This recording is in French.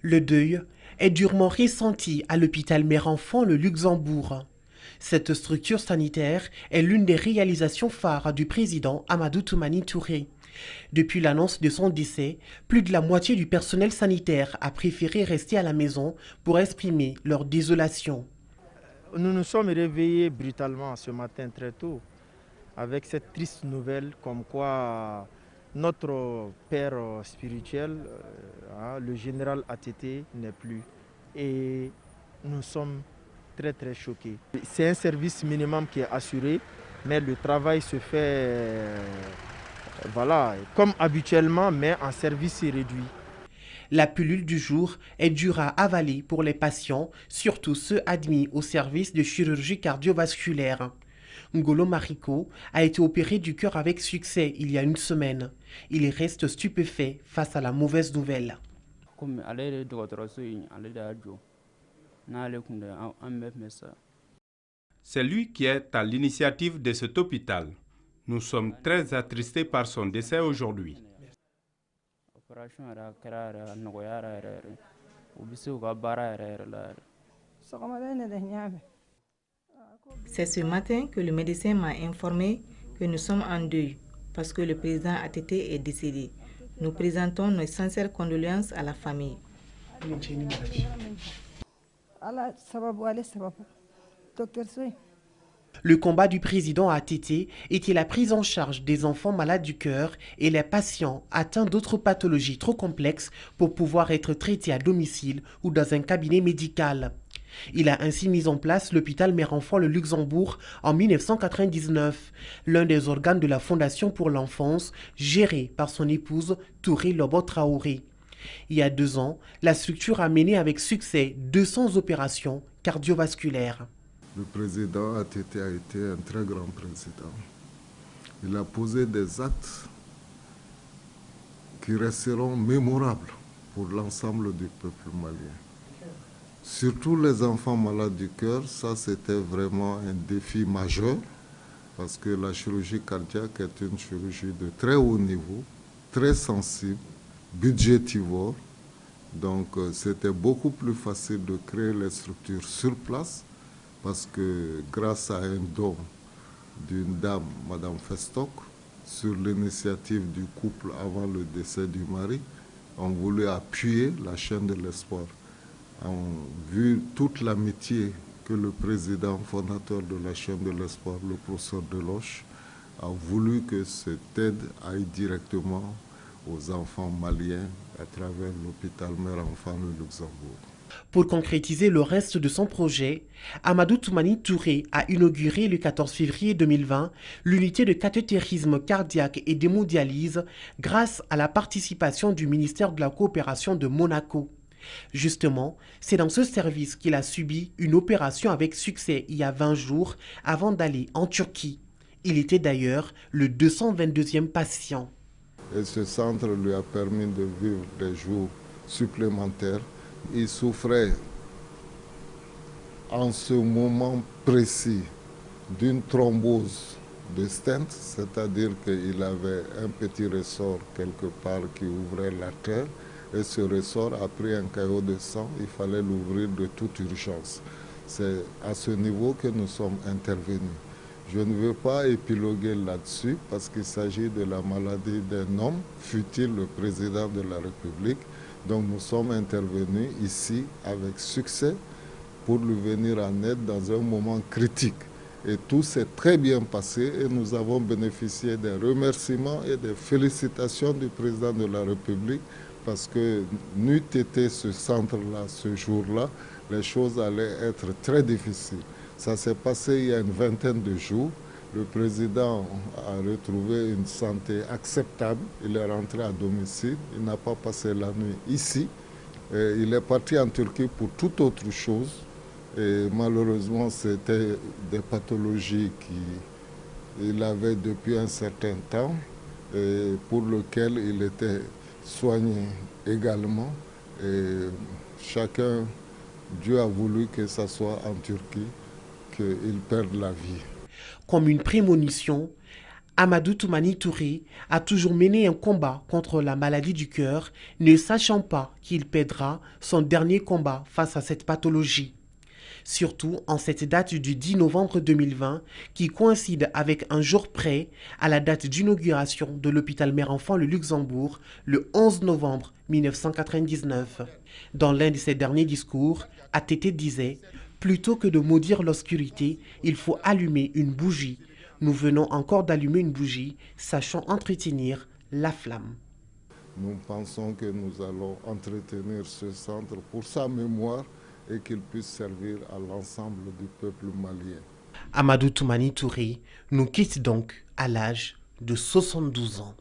Le deuil est durement ressenti à l'hôpital Mère-Enfant le Luxembourg. Cette structure sanitaire est l'une des réalisations phares du président Amadou Toumani Touré. Depuis l'annonce de son décès, plus de la moitié du personnel sanitaire a préféré rester à la maison pour exprimer leur désolation. Nous nous sommes réveillés brutalement ce matin très tôt avec cette triste nouvelle comme quoi notre père spirituel, le général ATT, n'est plus. Et nous sommes très choqués. C'est un service minimum qui est assuré, mais le travail se fait voilà, comme habituellement, mais en service réduit. La pilule du jour est dure à avaler pour les patients, surtout ceux admis au service de chirurgie cardiovasculaire. Ngolo Mariko a été opéré du cœur avec succès il y a une semaine. Il reste stupéfait face à la mauvaise nouvelle. C'est lui qui est à l'initiative de cet hôpital. Nous sommes très attristés par son décès aujourd'hui. C'est ce matin que le médecin m'a informé que nous sommes en deuil parce que le président ATT est décédé. Nous présentons nos sincères condoléances à la famille. Le combat du président ATT était la prise en charge des enfants malades du cœur et les patients atteints d'autres pathologies trop complexes pour pouvoir être traités à domicile ou dans un cabinet médical. Il a ainsi mis en place l'hôpital Mère-Enfant le Luxembourg en 1999, l'un des organes de la Fondation pour l'enfance, géré par son épouse Touré Lobo Traoré. Il y a 2 ans, la structure a mené avec succès 200 opérations cardiovasculaires. Le président ATT a été un très grand président. Il a posé des actes qui resteront mémorables pour l'ensemble du peuple malien. Surtout les enfants malades du cœur, ça c'était vraiment un défi majeur parce que la chirurgie cardiaque est une chirurgie de très haut niveau, très sensible, budgétivore. Donc c'était beaucoup plus facile de créer les structures sur place parce que grâce à un don d'une dame, Madame Festock, sur l'initiative du couple avant le décès du mari, on voulait appuyer la chaîne de l'espoir. On vu toute l'amitié que le président fondateur de la chaîne de l'espoir, le professeur Deloche, a voulu que cette aide aille directement aux enfants maliens à travers l'hôpital Mère-Enfant le Luxembourg. Pour concrétiser le reste de son projet, Amadou Toumani Touré a inauguré le 14 février 2020 l'unité de cathétérisme cardiaque et d'hémodialyse grâce à la participation du ministère de la Coopération de Monaco. Justement, c'est dans ce service qu'il a subi une opération avec succès il y a 20 jours avant d'aller en Turquie. Il était d'ailleurs le 222e patient. Et ce centre lui a permis de vivre des jours supplémentaires. Il souffrait en ce moment précis d'une thrombose de stent, c'est-à-dire qu'il avait un petit ressort quelque part qui ouvrait l'artère. Et ce ressort a pris un caillot de sang, il fallait l'ouvrir de toute urgence. C'est à ce niveau que nous sommes intervenus. Je ne veux pas épiloguer là-dessus parce qu'il s'agit de la maladie d'un homme, fut-il le président de la République. Donc nous sommes intervenus ici avec succès pour lui venir en aide dans un moment critique. Et tout s'est très bien passé et nous avons bénéficié des remerciements et des félicitations du président de la République parce que n'eût été ce centre-là, ce jour-là, les choses allaient être très difficiles. Ça s'est passé il y a une vingtaine de jours. Le président a retrouvé une santé acceptable. Il est rentré à domicile. Il n'a pas passé la nuit ici. Et il est parti en Turquie pour toute autre chose. Et malheureusement, c'était des pathologies qu'il avait depuis un certain temps et pour lesquelles il était soigné également. Et chacun, Dieu a voulu que ça soit en Turquie qu'il perde la vie. Comme une prémonition, Amadou Toumani Touré a toujours mené un combat contre la maladie du cœur, ne sachant pas qu'il perdra son dernier combat face à cette pathologie. Surtout en cette date du 10 novembre 2020 qui coïncide avec un jour près à la date d'inauguration de l'hôpital Mère-Enfant le Luxembourg le 11 novembre 1999. Dans l'un de ses derniers discours, ATT disait « Plutôt que de maudire l'obscurité, il faut allumer une bougie. Nous venons encore d'allumer une bougie, sachons entretenir la flamme. » Nous pensons que nous allons entretenir ce centre pour sa mémoire et qu'il puisse servir à l'ensemble du peuple malien. Amadou Toumani Touré nous quitte donc à l'âge de 72 ans.